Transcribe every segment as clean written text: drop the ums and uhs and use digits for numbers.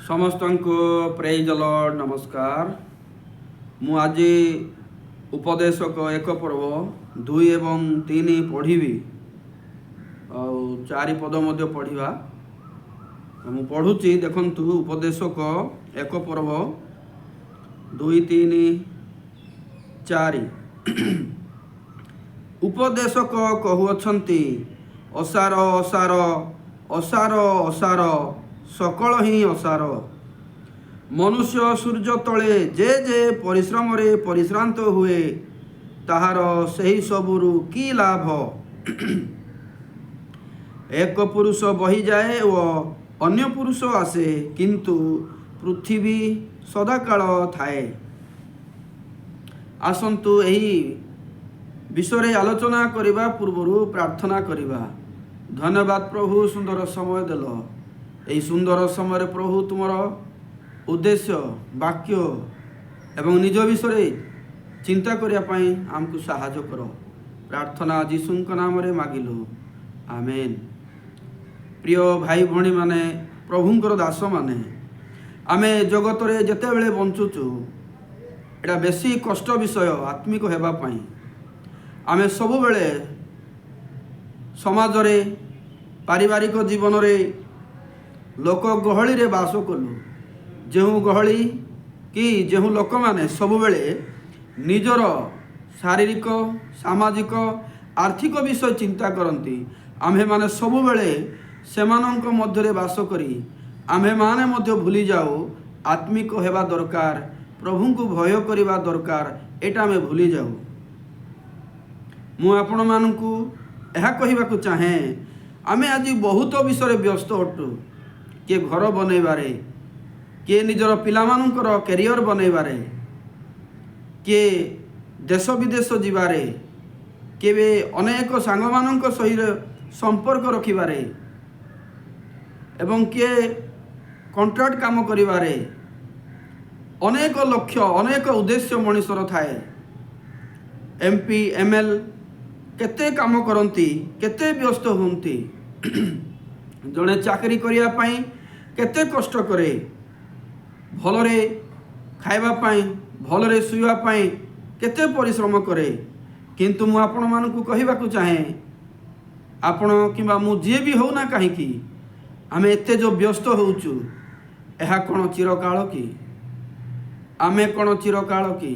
ସମସ୍ତଙ୍କୁ ପ୍ରେଜ୍ ଦ ଲର୍ଡ ନମସ୍କାର। ମୁଁ ଆଜି ଉପଦେଶକ ଏକ ପର୍ବ 2 ଏବଂ 3 ପଢ଼ିବି ଆଉ 4 ପଦ ମଧ୍ୟ ପଢ଼ିବା। ମୁଁ ପଢ଼ୁଛି, ଦେଖନ୍ତୁ। ଉପଦେଶକ ଏକ ପର୍ବ 2, 3, 4। ଉପଦେଶକ କହୁଅଛନ୍ତି, ଅସାର ଅସାର ଅସାର ଅସାର ସକଳ ହିଁ ଅସାର। ମନୁଷ୍ୟ ସୂର୍ଯ୍ୟ ତଳେ ଯେ ପରିଶ୍ରମରେ ପରିଶ୍ରାନ୍ତ ହୁଏ, ତାହାର ସେହି ସବୁରୁ କି ଲାଭ? ଏକ ପୁରୁଷ ବହିଯାଏ ଓ ଅନ୍ୟ ପୁରୁଷ ଆସେ, କିନ୍ତୁ ପୃଥିବୀ ସଦାକାଳ ଥାଏ। ଆସନ୍ତୁ ଏହି ବିଷୟରେ ଆଲୋଚନା କରିବା ପୂର୍ବରୁ ପ୍ରାର୍ଥନା କରିବା। ଧନ୍ୟବାଦ ପ୍ରଭୁ, ସୁନ୍ଦର ସମୟ ଦେଲ। ଏହି ସୁନ୍ଦର ସମୟରେ ପ୍ରଭୁ ତୁମର ଉଦ୍ଦେଶ୍ୟ, ବାକ୍ୟ ଏବଂ ନିଜ ବିଷୟରେ ଚିନ୍ତା କରିବା ପାଇଁ ଆମକୁ ସାହାଯ୍ୟ କର। ପ୍ରାର୍ଥନା ଯୀଶୁଙ୍କ ନାମରେ ମାଗିଲୁ, ଆମେନ୍। ପ୍ରିୟ ଭାଇ ଭଉଣୀମାନେ, ପ୍ରଭୁଙ୍କର ଦାସମାନେ, ଆମେ ଜଗତରେ ଯେତେବେଳେ ବଞ୍ଚୁଛୁ, ଏଇଟା ବେଶୀ କଷ୍ଟ ବିଷୟ ଆତ୍ମିକ ହେବା ପାଇଁ। ଆମେ ସବୁବେଳେ ସମାଜରେ, ପାରିବାରିକ ଜୀବନରେ, ଲୋକ ଗହଳିରେ ବାସ କଲୁ। ଯେଉଁ ଗହଳି କି ଯେଉଁ ଲୋକମାନେ ସବୁବେଳେ ନିଜର ଶାରୀରିକ, ସାମାଜିକ, ଆର୍ଥିକ ବିଷୟ ଚିନ୍ତା କରନ୍ତି, ଆମ୍ଭେମାନେ ସବୁବେଳେ ସେମାନଙ୍କ ମଧ୍ୟରେ ବାସ କରି ଆମ୍ଭେମାନେ ମଧ୍ୟ ଭୁଲି ଯାଉ ଆତ୍ମିକ ହେବା ଦରକାର, ପ୍ରଭୁଙ୍କୁ ଭୟ କରିବା ଦରକାର। ଏଇଟା ଆମେ ଭୁଲି ଯାଉ। ମୁଁ ଆପଣମାନଙ୍କୁ ଏହା କହିବାକୁ ଚାହେଁ, ଆମେ ଆଜି ବହୁତ ବିଷୟରେ ବ୍ୟସ୍ତ ଅଟୁ। କିଏ ଘର ବନେଇବାରେ, କିଏ ନିଜର ପିଲାମାନଙ୍କର କ୍ୟାରିୟର ବନେଇବାରେ, କିଏ ଦେଶ ବିଦେଶ ଯିବାରେ, କିଏ ଅନେକ ସାଙ୍ଗମାନଙ୍କ ସହିତ ସମ୍ପର୍କ ରଖିବାରେ ଏବଂ କିଏ କଣ୍ଟ୍ରାକ୍ଟ କାମ କରିବାରେ। ଅନେକ ଲକ୍ଷ୍ୟ, ଅନେକ ଉଦ୍ଦେଶ୍ୟ ମଣିଷର ଥାଏ। MP, ML କେତେ କାମ କରନ୍ତି, କେତେ ବ୍ୟସ୍ତ ହୁଅନ୍ତି। ଜଣେ ଚାକିରି କରିବା ପାଇଁ କେତେ କଷ୍ଟ କରେ, ଭଲରେ ଖାଇବା ପାଇଁ, ଭଲରେ ଶୋଇବା ପାଇଁ କେତେ ପରିଶ୍ରମ କରେ। କିନ୍ତୁ ମୁଁ ଆପଣମାନଙ୍କୁ କହିବାକୁ ଚାହେଁ, ଆପଣ କିମ୍ବା ମୁଁ ଯିଏ ବି ହେଉନା କାହିଁକି, ଆମେ ଏତେ ଯେଉଁ ବ୍ୟସ୍ତ ହେଉଛୁ, ଏହା କ'ଣ ଚିରକାଳ କି? ଆମେ କ'ଣ ଚିରକାଳ କି?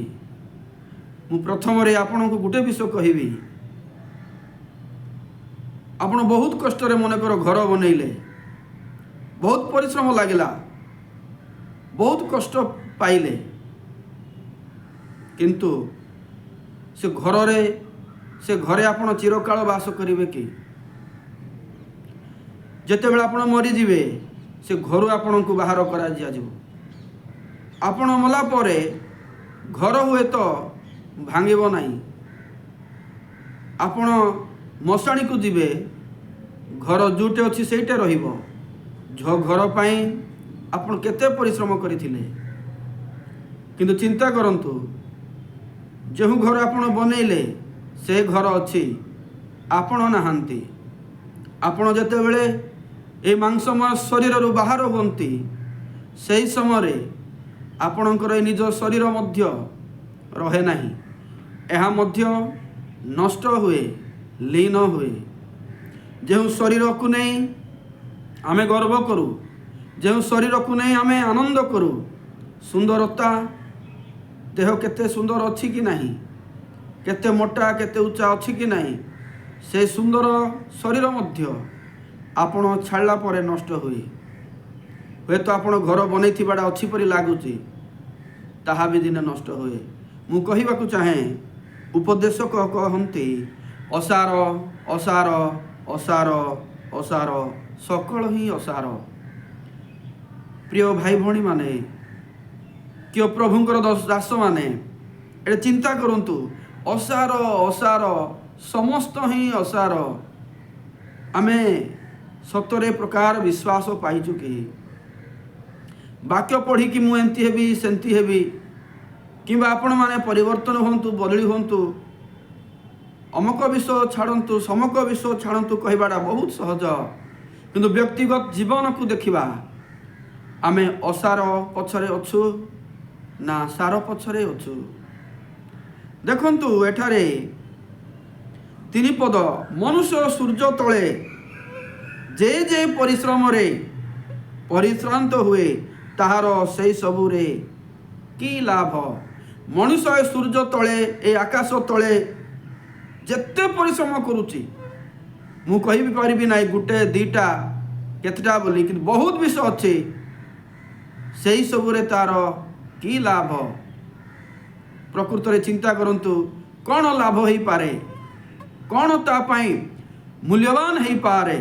ମୁଁ ପ୍ରଥମରେ ଆପଣଙ୍କୁ ଗୋଟେ ବିଷୟ କହିବି। ଆପଣ ବହୁତ କଷ୍ଟରେ ମନେକର ଘର ବନେଇଲେ, ବହୁତ ପରିଶ୍ରମ ଲାଗିଲା, ବହୁତ କଷ୍ଟ ପାଇଲେ, କିନ୍ତୁ ସେ ଘରେ ଆପଣ ଚିରକାଳ ବାସ କରିବେ କି? ଯେତେବେଳେ ଆପଣ ମରିଯିବେ, ସେ ଘରୁ ଆପଣଙ୍କୁ ବାହାର କରାଯିବ। ଆପଣ ମଲା ପରେ ଘର ହୁଏତ ଭାଙ୍ଗିବ ନାହିଁ। ଆପଣ ମଶାଣିକୁ ଯିବେ, ଘର ଯେଉଁଠି ଅଛି ସେଇଟା ରହିବ। ଘର ପାଇଁ ଆପଣ କେତେ ପରିଶ୍ରମ କରିଥିଲେ। କିନ୍ତୁ ଚିନ୍ତା କରନ୍ତୁ, ଯେଉଁ ଘର ଆପଣ ବନେଇଲେ ସେ ଘର ଅଛି, ଆପଣ ନାହାନ୍ତି। ଆପଣ ଯେତେବେଳେ ଏ ମାଂସମୟ ଶରୀରରୁ ବାହାର ହୁଅନ୍ତି, ସେହି ସମୟରେ ଆପଣଙ୍କର ଏ ନିଜ ଶରୀର ମଧ୍ୟ ରହେ ନାହିଁ। ଏହା ମଧ୍ୟ ନଷ୍ଟ ହୁଏ, ଲୀନ ହୁଏ। ଯେଉଁ ଶରୀରକୁ ନେଇ ଆମେ ଗର୍ବ କରୁ, ଯେଉଁ ଶରୀରକୁ ନେଇ ଆମେ ଆନନ୍ଦ କରୁ, ସୁନ୍ଦରତା, ଦେହ କେତେ ସୁନ୍ଦର ଅଛି କି ନାହିଁ, କେତେ ମୋଟା, କେତେ ଉଚ୍ଚା ଅଛି କି ନାହିଁ, ସେ ସୁନ୍ଦର ଶରୀର ମଧ୍ୟ ଆପଣ ଛାଡ଼ିଲା ପରେ ନଷ୍ଟ ହୁଏ। ହୁଏତ ଆପଣ ଘର ବନେଇଥିବାଟା ଅଛି ପରି ଲାଗୁଛି, ତାହା ବି ଦିନେ ନଷ୍ଟ ହୁଏ। ମୁଁ କହିବାକୁ ଚାହେଁ, ଉପଦେଶକ କହନ୍ତି, ଅସାର ଅସାର ଅସାର ଅସାର ସକଳ ହିଁ ଅସାର। ପ୍ରିୟ ଭାଇ ଭଉଣୀମାନେ, କିଏ ପ୍ରଭୁଙ୍କର ଦାସମାନେ, ଏଠି ଚିନ୍ତା କରନ୍ତୁ। ଅସାର ଅସାର ସମସ୍ତ ହିଁ ଅସାର। ଆମେ ସତରେ ପ୍ରକାର ବିଶ୍ୱାସ ପାଇଛୁ କି? ବାକ୍ୟ ପଢ଼ିକି ମୁଁ ଏମିତି ହେବି, ସେମିତି ହେବି, କିମ୍ବା ଆପଣମାନେ ପରିବର୍ତ୍ତନ ହୁଅନ୍ତୁ, ବଦଳି ହୁଅନ୍ତୁ, ଅମକ ବିଷୟ ଛାଡ଼ନ୍ତୁ, ସମକ ବିଷୟ ଛାଡ଼ନ୍ତୁ କହିବାଟା ବହୁତ ସହଜ। କିନ୍ତୁ ବ୍ୟକ୍ତିଗତ ଜୀବନକୁ ଦେଖିବା, आमे असार पछरे अछु ना सार पछरे अछु। देखंतु एठारे 3 पद मनुष्य सूर्य तले जे जे परिश्रम रे परिश्रांत हुए ताहार से सबुरे की लाभ। मनुष्य सूर्य तले ए आकाश तले जेते परिश्रम करुची मु कहि भी परिबि नाही गुटे दीटा केतटा बोली कि बहुत विषय अच्छे से सबुरे तार की लाभ। प्रकृत रे चिंता करंतु कौन लाभ हो पारे, कौन ता पाई मूल्यवान हो पारे।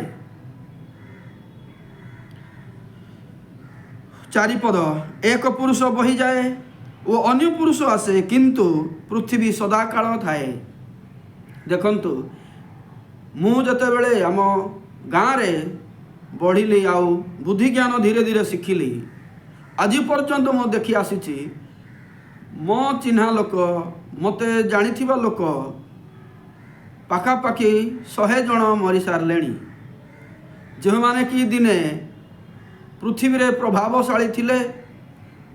4 पद एक पुरुष बही जाए वो अन्य पुरुष आसे किंतु पृथ्वी सदा काल थाए। देखंतु मु जते बेले आम गाँ रे बढ़िली आउ बुद्धि ज्ञान धीरे धीरे शिखिली आज पर्यंत मु देखी आसी मो चिन्हा लोक मते जानिथिबा लोक पाखापाखि 100 जन मरी सारे जो माने कि दिने पृथ्वी रे प्रभावशाली थिले।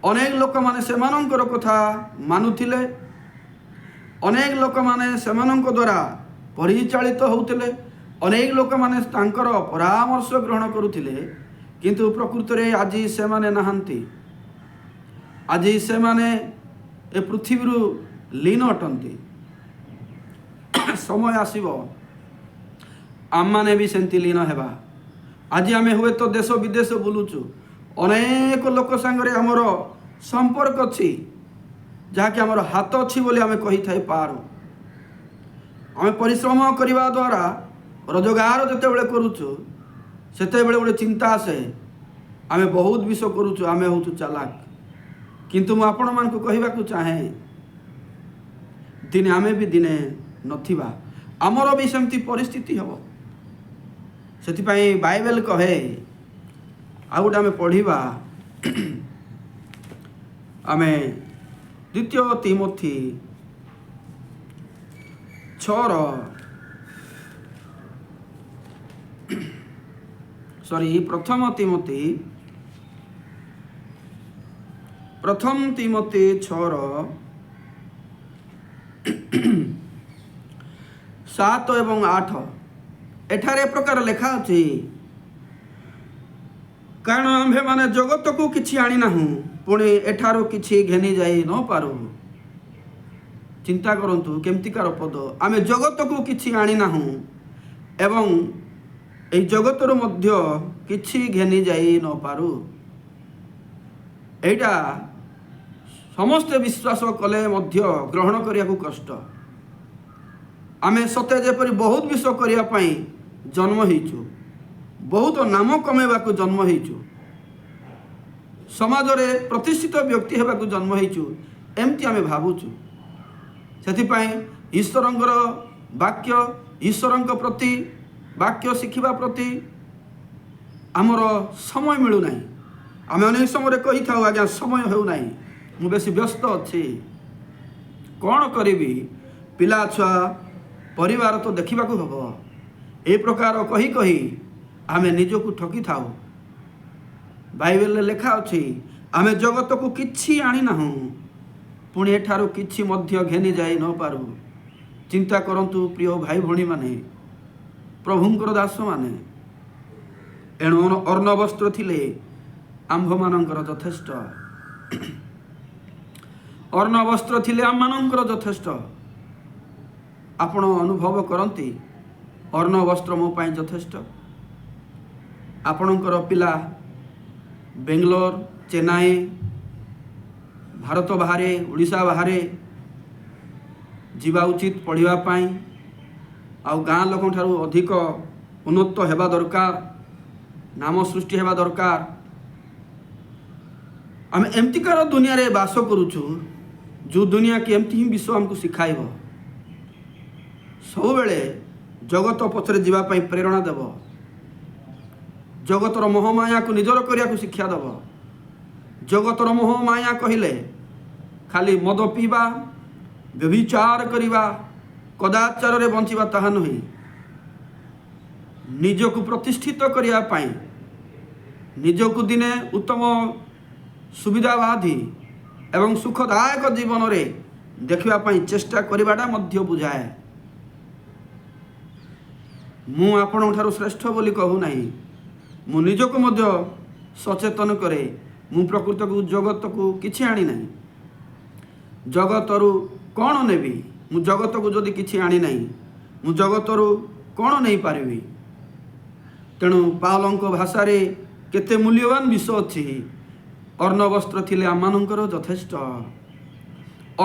अनेक लोक माने सेमानंकर कथा मानुथिले, अनेक लोक माने सेमानंक द्वारा परिचालित होउथिले, अनेक लोक माने तांकर परामर्श ग्रहण करुथिले। किंतु प्रकृत रे आज से माने नहांती, आज से माने ए पृथ्वी लीन अटंती। समय आसीबो आम माने भी सेंती लीन हेबा। आज आमे हुए तो देश विदेश बुलुचु, अनेक लोक संगरे हमर संपर्क अछि जहाँकि हमर हाथ अछि बोली आमे कहि थाई पारू। आमे परिश्रम करिबा द्वारा रोजगार जते बेले करूचु सेते बेले गोटे चिंता आसे आमे बहुत विषय करूचु, आमे होचु चालाक। किंतु मु आपण मान को कहिबा को चाहे दिने आमे भी दिने नथिबा, आमर भी सेमती परिस्थिति हबो। सेति पई बाइबल कहे आ गोटे आमे पढ़िबा आमे 2 तिमोथी 6 प्रथम तिमोथी 6 7 एवं 8 एठारे प्रकार लेखा अछि। कारण आम्भे माने जगत को किछि आनी नाहु पुणी एठारो किछि घेनी जाई न पारू। चिंता करंतु केमतिकार पद आमे जगत को किछि आनी नाहु एवं ए जगतर मध्य किछि घेनी जाई न पारू। एटा समस्त विश्वास कले मध्य ग्रहण करिया को कष्ट। आमे सते जेपरि बहुत विश्व करिया पई जन्म हेचु, बहुत नाम कमेबा को जन्म हेचु, समाज रे प्रतिष्ठित व्यक्ति हेबा को जन्म हेचु, एमती आमे भाबुचु। सेति पई ईश्वरंकर वाक्य, ईश्वरंक प्रति वाक्य शिखिबा प्रति आमर समय मिलू नाही। आमे अनेक समय कही थाउ आज्ञा समय हेउ नाही, मु बेसी व्यस्त अछि, कौन करिबी, पिला छुआ परिवार तो देखा हम। ए प्रकार कही कही आमे निजको ठकी थाउ। बाइबल लेखा अछि आमे जगत को किछि आनी नाहु पुणी एठारो किछि मध्य घेनी जाई न पारू। चिंता करंतु प्रिय भाई भणी माने, प्रभुंकर दास माने, एणु अर्ण वस्त्र थिले आम्भ मानकर यथेष्ट। अर्ण वस्त्र थिले आम मानकर यथेष्ट। आपण अनुभव करती अर्ण वस्त्र मो पाई यथेष्ट। आपणकर पिला बेंगलोर, चेन्नई, भारत बाहर, ओडिशा बाहर जीवा उचित पढ़िबा पाई, आउ गाँ लोक ठारू अधिक उन्नत हेबा दरकार, नाम सृष्टि हेबा दरकार। आम एमतिकार दुनिया रे बास करूछु जो दुनिया की एमती ही विश्व हमको शिखाइब। सब बेले जगत पछरे जीवा पाई प्रेरणा देव, जगतर मोहमाया को निजर करिया को शिक्षा देव। जगतर मोहमाया कहिले खाली मद पीवा, व्यभिचार करिवा, कदाचार रे बंचिबा ताहा नुहे। निजको प्रतिष्ठित करिया पाई ନିଜକୁ ଦିନେ ଉତ୍ତମ ସୁବିଧାବାଦୀ ଏବଂ ସୁଖଦାୟକ ଜୀବନରେ ଦେଖିବା ପାଇଁ ଚେଷ୍ଟା କରିବାଟା ମଧ୍ୟ ବୁଝାଏ। ମୁଁ ଆପଣଙ୍କ ଠାରୁ ଶ୍ରେଷ୍ଠ ବୋଲି କହୁନାହିଁ, ମୁଁ ନିଜକୁ ମଧ୍ୟ ସଚେତନ କରେ। ମୁଁ ପ୍ରକୃତକୁ ଜଗତକୁ କିଛି ଆଣିନାହିଁ, ଜଗତରୁ କ'ଣ ନେବି? ମୁଁ ଜଗତକୁ ଯଦି କିଛି ଆଣିନାହିଁ, ମୁଁ ଜଗତରୁ କ'ଣ ନେଇପାରିବି? ତେଣୁ ପାଉଲଙ୍କ ଭାଷାରେ କେତେ ମୂଲ୍ୟବାନ ବିଷୟ ଅଛି। ଅର୍ଣ୍ଣବସ୍ତ୍ର ଥିଲେ ଆମମାନଙ୍କର ଯଥେଷ୍ଟ।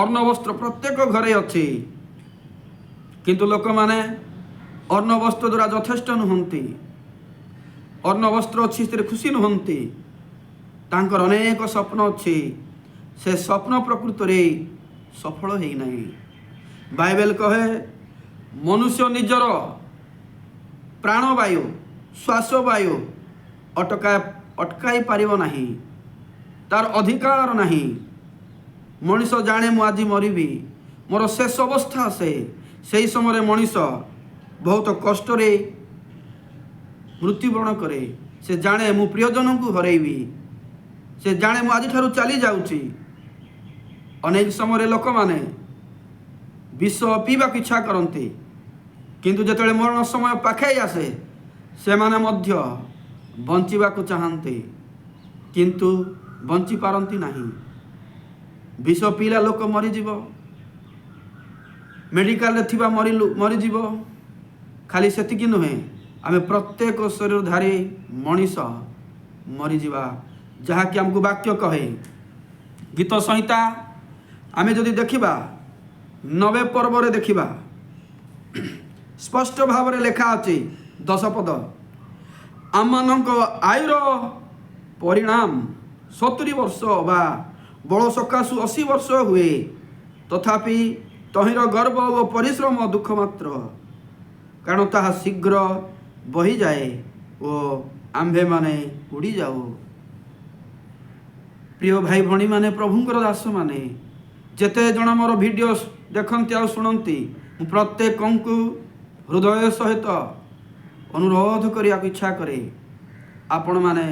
ଅର୍ଣ୍ଣବସ୍ତ୍ର ପ୍ରତ୍ୟେକ ଘରେ ଅଛି, କିନ୍ତୁ ଲୋକମାନେ ଅର୍ଣ୍ଣବସ୍ତ୍ର ଦ୍ୱାରା ଯଥେଷ୍ଟ ନୁହନ୍ତି। ଅର୍ଣ୍ଣବସ୍ତ୍ର ଅଛି ସେଥିରେ ଖୁସି ନୁହନ୍ତି। ତାଙ୍କର ଅନେକ ସ୍ୱପ୍ନ ଅଛି, ସେ ସ୍ୱପ୍ନ ପ୍ରକୃତରେ ସଫଳ ହେଇନାହିଁ। ବାଇବେଲ କହେ ମନୁଷ୍ୟ ନିଜର ପ୍ରାଣବାୟୁ ଶ୍ୱାସବାୟୁ ଅଟକାଇ ପାରିବ ନାହିଁ, ତାର ଅଧିକାର ନାହିଁ। ମଣିଷ ଜାଣେ ମୁଁ ଆଜି ମରିବି, ମୋର ଶେଷ ଅବସ୍ଥା ଆସେ। ସେହି ସମୟରେ ମଣିଷ ବହୁତ କଷ୍ଟରେ ମୃତ୍ୟୁବରଣ କରେ। ସେ ଜାଣେ ମୁଁ ପ୍ରିୟଜନଙ୍କୁ ହରେଇବି, ସେ ଜାଣେ ମୁଁ ଆଜିଠାରୁ ଚାଲି ଯାଉଛି। ଅନେକ ସମୟରେ ଲୋକମାନେ ବିଷ ପିଇବାକୁ ଇଚ୍ଛା କରନ୍ତି, କିନ୍ତୁ ଯେତେବେଳେ ମରଣ ସମୟ ପାଖେଇ ଆସେ ସେମାନେ ମଧ୍ୟ ବଞ୍ଚିବାକୁ ଚାହାନ୍ତି, କିନ୍ତୁ ବଞ୍ଚିପାରନ୍ତି ନାହିଁ। ବିଷ ପିଇଲା ଲୋକ ମରିଯିବ, ମେଡ଼ିକାଲରେ ଥିବା ମରିଯିବ। ଖାଲି ସେତିକି ନୁହେଁ, ଆମେ ପ୍ରତ୍ୟେକ ଶରୀରଧାରୀ ମଣିଷ ମରିଯିବା, ଯାହାକି ଆମକୁ ବାକ୍ୟ କହେ। ଗୀତ ସଂହିତା ଆମେ ଯଦି ଦେଖିବା 90 ପର୍ବରେ ଦେଖିବା, ସ୍ପଷ୍ଟ ଭାବରେ ଲେଖା ଅଛି 10 ପଦ, ଆମମାନଙ୍କ ଆୟୁର ପରିଣାମ 70 ବର୍ଷ ବା ବଳ ସକାଶୁ 80 ବର୍ଷ ହୁଏ, ତଥାପି ତହିଁର ଗର୍ବ ଓ ପରିଶ୍ରମ ଦୁଃଖ ମାତ୍ର, କାରଣ ତାହା ଶୀଘ୍ର ବହିଯାଏ ଓ ଆମ୍ଭେମାନେ ଉଡ଼ିଯାଉ। ପ୍ରିୟ ଭାଇ ଭଉଣୀମାନେ, ପ୍ରଭୁଙ୍କର ଦାସମାନେ, ଯେତେ ଜଣ ମୋର ଭିଡ଼ିଓ ଦେଖନ୍ତି ଆଉ ଶୁଣନ୍ତି, ମୁଁ ପ୍ରତ୍ୟେକଙ୍କୁ ହୃଦୟ ସହିତ ଅନୁରୋଧ କରିବାକୁ ଇଚ୍ଛା କରେ, ଆପଣମାନେ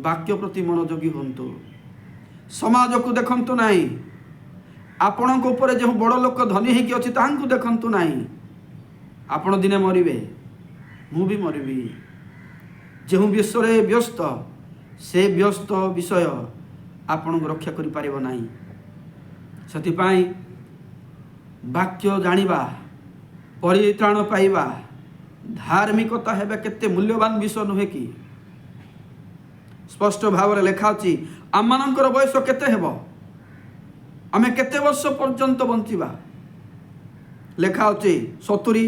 ବାକ୍ୟ ପ୍ରତି ମନୋଯୋଗୀ ହୁଅନ୍ତୁ। ସମାଜକୁ ଦେଖନ୍ତୁ ନାହିଁ, ଆପଣଙ୍କ ଉପରେ ଯେଉଁ ବଡ଼ ଲୋକ ଧନୀ ହେଇକି ଅଛି ତାହାଙ୍କୁ ଦେଖନ୍ତୁ ନାହିଁ। ଆପଣ ଦିନେ ମରିବେ, ମୁଁ ବି ମରିବି। ଯେଉଁ ବିଷୟରେ ବ୍ୟସ୍ତ, ସେ ବ୍ୟସ୍ତ ବିଷୟ ଆପଣଙ୍କୁ ରକ୍ଷା କରିପାରିବ ନାହିଁ। ସେଥିପାଇଁ ବାକ୍ୟ ଜାଣିବା, ପରିତ୍ରାଣ ପାଇବା, ଧାର୍ମିକତା ହେବା କେତେ ମୂଲ୍ୟବାନ ବିଷୟ ନୁହେଁ କି? ସ୍ପଷ୍ଟ ଭାବରେ ଲେଖା ଅଛି ଆମମାନଙ୍କର ବୟସ କେତେ ହେବ, ଆମେ କେତେ ବର୍ଷ ପର୍ଯ୍ୟନ୍ତ ବଞ୍ଚିବା। ଲେଖା ଅଛି 70।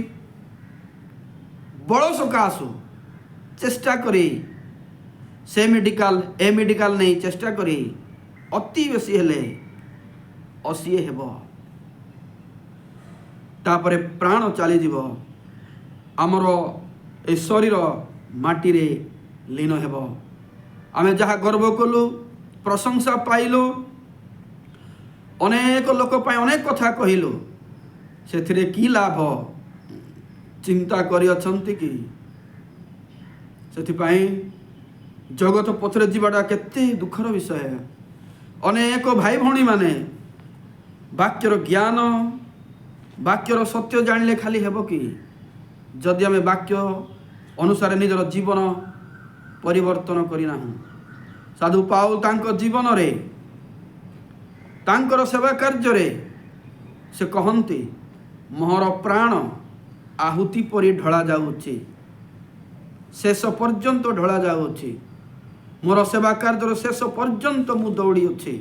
ବଳ ସକାଶୁ ଚେଷ୍ଟା କରି ସେ ମେଡ଼ିକାଲ ନେଇ ଚେଷ୍ଟା କରି ଅତି ବେଶୀ ହେଲେ 80 ହେବ, ତାପରେ ପ୍ରାଣ ଚାଲିଯିବ। ଆମର ଏ ଶରୀର ମାଟିରେ ଲୀନ ହେବ। ଆମେ ଯାହା ଗର୍ବ କଲୁ, ପ୍ରଶଂସା ପାଇଲୁ, ଅନେକ ଲୋକ ପାଇଁ ଅନେକ କଥା କହିଲୁ, ସେଥିରେ କି ଲାଭ ଚିନ୍ତା କରିଅଛନ୍ତି କି? ସେଥିପାଇଁ ଜଗତ ପଥରେ ଯିବାଟା କେତେ ଦୁଃଖର ବିଷୟ। ଅନେକ ଭାଇ ଭଉଣୀମାନେ ବାକ୍ୟର ଜ୍ଞାନ, ବାକ୍ୟର ସତ୍ୟ ଜାଣିଲେ ଖାଲି ହେବ କି? ଯଦି ଆମେ ବାକ୍ୟ ଅନୁସାରେ ନିଜର ଜୀବନ ପରିବର୍ତ୍ତନ କରିନାହୁଁ। ସାଧୁ ପାଉଲ ତାଙ୍କ ଜୀବନରେ, ତାଙ୍କର ସେବା କାର୍ଯ୍ୟରେ ସେ କହନ୍ତି, ମୋର ପ୍ରାଣ ଆହୁତି ପରି ଢଳା ଯାଉଅଛି, ଶେଷ ପର୍ଯ୍ୟନ୍ତ ଢଳା ଯାଉଅଛି। ମୋର ସେବା କାର୍ଯ୍ୟର ଶେଷ ପର୍ଯ୍ୟନ୍ତ ମୁଁ ଦୌଡ଼ିଅଛି।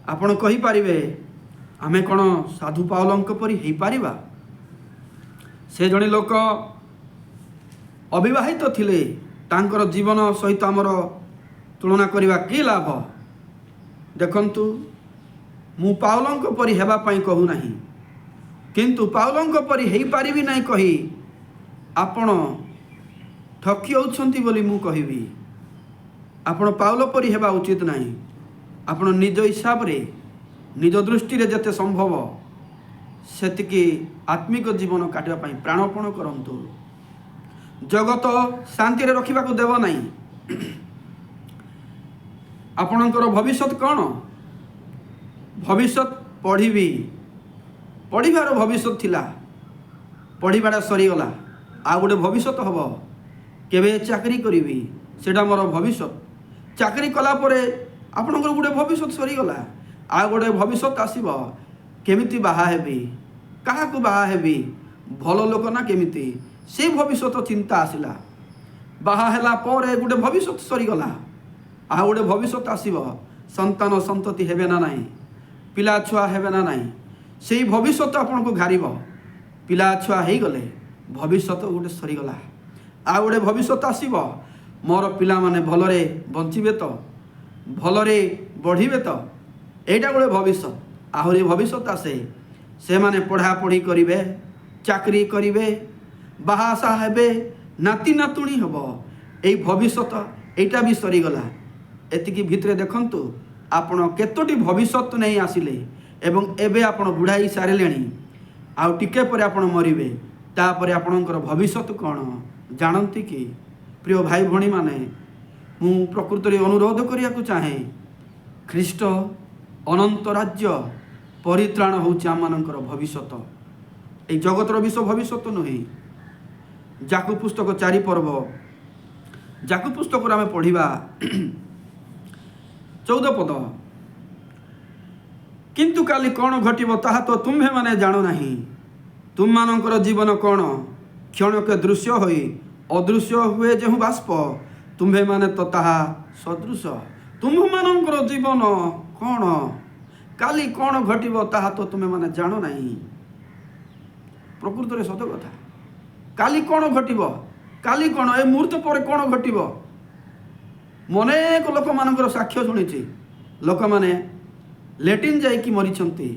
ଆପଣ କହିପାରିବେ, ଆମେ କ'ଣ ସାଧୁ ପାଉଲଙ୍କ ପରି ହେଇପାରିବା? ସେ ଜଣେ ଲୋକ ଅବିବାହିତ ଥିଲେ, ତାଙ୍କର ଜୀବନ ସହିତ ଆମର ତୁଳନା କରିବା କି ଲାଭ? ଦେଖନ୍ତୁ, ମୁଁ ପାଉଲଙ୍କ ପରି ହେବା ପାଇଁ କହୁନାହିଁ, କିନ୍ତୁ ପାଉଲଙ୍କ ପରି ହେଇପାରିବି ନାହିଁ କହି ଆପଣ ଠକି ହେଉଛନ୍ତି ବୋଲି ମୁଁ କହିବି। ଆପଣ ପାଉଲ ପରି ହେବା ଉଚିତ ନାହିଁ। ଆପଣ ନିଜ ହିସାବରେ, ନିଜ ଦୃଷ୍ଟିରେ ଯେତେ ସମ୍ଭବ ସେତିକି ଆତ୍ମିକ ଜୀବନ କାଟିବା ପାଇଁ ପ୍ରାଣପଣ କରନ୍ତୁ। जगत शांति रखा देव ना। आपणकर भविष्य कौन? भविष्य पढ़ी पढ़ार भविष्य थिला, पढ़ाटा सरीगला। आ गोटे भविष्य हम केवे चाकरी करी सेटा मोर भविष्य। चाकरी कलापर आपणकर गोटे भविष्य सरीगला। आ गोटे भविष्य आसब केमिति बाहा हेबी, क्या बाहा हेबी, भल लोक ना केमिति, से भविष्य चिंता आसला। बाहा हेला पर गोटे भविष्य सरीगला। आ गोटे भविष्य आसब संतान संतति हेबे ना नहीं, पिला छुआ हेबे ना नहीं, से भविष्य आपन को घारिब। पिला छुआ हो गले भविष्य गोटे सरीगला। आ गोटे भविष्य आसब मोर पिला माने भलरे बंचिबे तो, भलरे बढ़िबे तो, एटा गोटे भविष्य। आहरी भविष्य आसे से माने पढ़ापढ़ी करिवे, चाकरी करिवे, बाहासा हेबे, नाती नातुणी हब। ए भविष्य एटा भी सरीगला। एतिकी भितरे देखंतु आपण केतोटी भविष्य नहीं आसिले एवं एबे आपण बुढ़ाई सारे आउ टिके पर आपण मरिबे। तापर आपणकर भविष्य कौन जानती कि? प्रिय भाई भणी माने मु प्रकृत रे अनुरोध करिया को चाहे, ख्रीष्ट अनंत राज्य परित्राण होउछि आमनकर भविष्य। ए जगतर विश्व भविष्य नुहे। जाकु पुस्तक 4 पर्व, जाकु पुस्तक आम पढ़ा 14 पद। किंतु काली कौन घटिब ताहा तो तुम्हें माने जानो नहीं। तुम मानकर जीवन कौन क्षणक दृश्य होई अदृश्य हुए जेहु बाष्प, तुम्हें माने तो ताहा सदृश। तुम मानकर जीवन कौन काली कौन घटिब ताहा तो तुम्हें माने जानो नहीं। प्रकृत रे सत कथा। काली कौन घटिब, काली कौन ए मुहूर्त पर कौन घटिब। अनेक लोक मानकर साक्ष्य शुणी, लोक माने लेटिन जाइकी मरिछंती,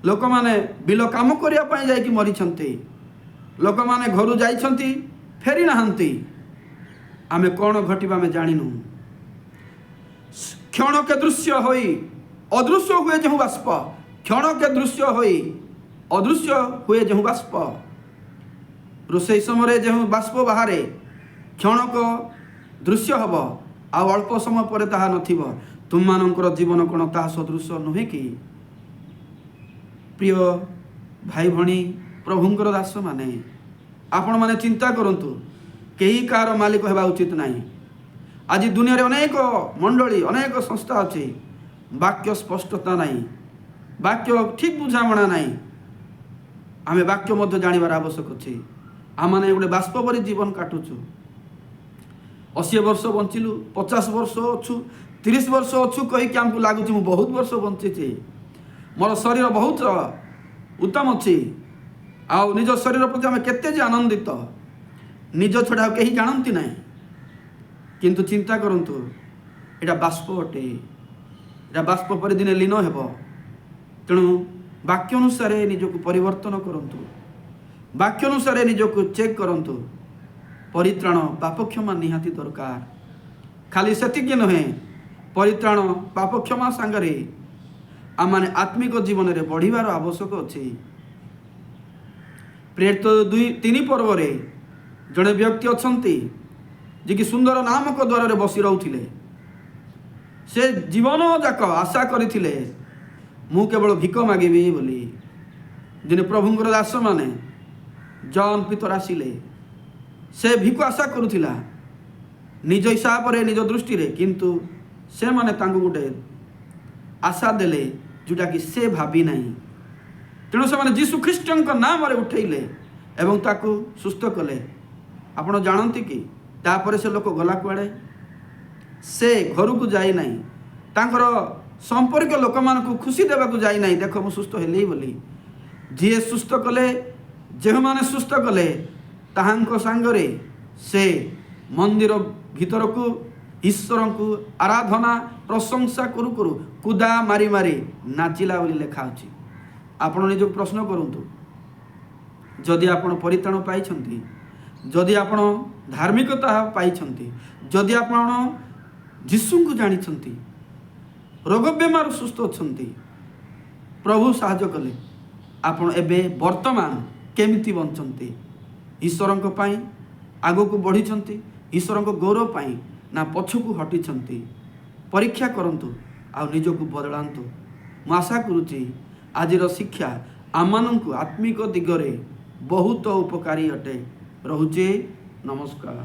लोक माने बिल काम करिया पई जाइकी मरिछंती, लोक माने घरु जाइछंती फेरी नाहंती। आमे कौन घटिबा में जानिनु। क्षण के दृश्य होई अदृश्य हुए जेहु बाष्प, क्षण के दृश्य होई अदृश्य हुए जेहु बाष्प। रोषेई समय जेहु बाष्प बाहरे क्षणक दृश्य हब, आ अल्प समय पर ताहा नथिब। तुम मानकर जीवन कौन ताहा सदृश नुहे कि? प्रिय भाई भणी प्रभुंकर दास माने आपण माने चिंता करंतु, केही कार मालिक हेबा उचित नहीं। आज दुनिया रे अनेक मंडली अनेक संस्था अच्छी, वाक्य स्पष्टता नहीं, वाक्य ठीक बुझामणा नहीं। आमे वाक्य मध्य जानिबार आवश्यक अच्छे। आम मैंने गोटे बाष्प परी जीवन काटुचु। 80 वर्ष बंचिलु, 50 वर्ष अच्छु, 30 वर्ष अच्छु कहीकि आमको लगुच मु बहुत वर्ष बंची, मोर शरीर बहुत उत्तम अच्छी। आउ निज शरीर प्रति आम केते आनंदित, निज छड़ा कहीं जानती ना। किंतु चिंता करंतु एटा बाष्प अटे, एटा बाष्प पर दिने लीन हेब। तेणु वाक्य अनुसार निजक परिवर्तन करंतु, वाक्य अनुसार निजक चेक करंतु। परित्राण पाप क्षमा निहाती दरकार। खाली सेतिक नुहे, परित्राण पाप क्षमा सांगरे आम माने आत्मिक जीवन में बढ़िबार आवश्यक अच्छे। प्रेरित 2-3 पर्व रे जड़े व्यक्ति अच्छंती जे कि सुंदर नामक द्वार रे बसी रहउथिले। से जीवन जाक आशा करथिले मु केवल भिक मागिबी बोली। दिने प्रभुंकर दास माने जॉन पीतर आसिले, से भिक आशा करुथिला निज हिसाब रे निज दृष्टि रे, किंतु से माने तांको गुटे आशा देले जोटा कि से भाबी नहीं। तेणु से माने जीशु ख्रीष्ट नाम रे उठेइले एवं ताकू सुस्थ कले। आपण जानती कि तापर से लोक गला कुआड़े, से घर को जाई नहीं, तांकर संपर्क लोक मान को खुशी देवा को जाई नहीं। देखो मु सुस्थ हेली बोली। जी सुस्थ कले, जे माने सुस्थ कले ताहांको सांगरे से मंदिर भीतर को ईश्वर को आराधना प्रशंसा करू करू कुदा मारी मारी नाचिला बोली लेखा अछि। आपण निज प्रश्न करंतु, जदि आपण परित्राण पाइछंती, जदि आपण धार्मिकता पाइछंती, जदि आपण जीशु को जानिछंती, रोग बेमार सुस्थ अछंती, प्रभु साहाय्य कले, आपण एबे वर्तमान केमिति बंचंती ईश्वर को पाई ଆଗକୁ ବଢ଼ିଛନ୍ତି ଈଶ୍ୱରଙ୍କ ଗୌରବ ପାଇଁ ନା ପଛକୁ ହଟିଛନ୍ତି? ପରୀକ୍ଷା କରନ୍ତୁ ଆଉ ନିଜକୁ ବଦଳାନ୍ତୁ। ମୁଁ ଆଶା କରୁଛି ଆଜିର ଶିକ୍ଷା ଆମମାନଙ୍କୁ ଆତ୍ମିକ ଦିଗରେ ବହୁତ ଉପକାରୀ ଅଟେ। ରହୁଛି, ନମସ୍କାର।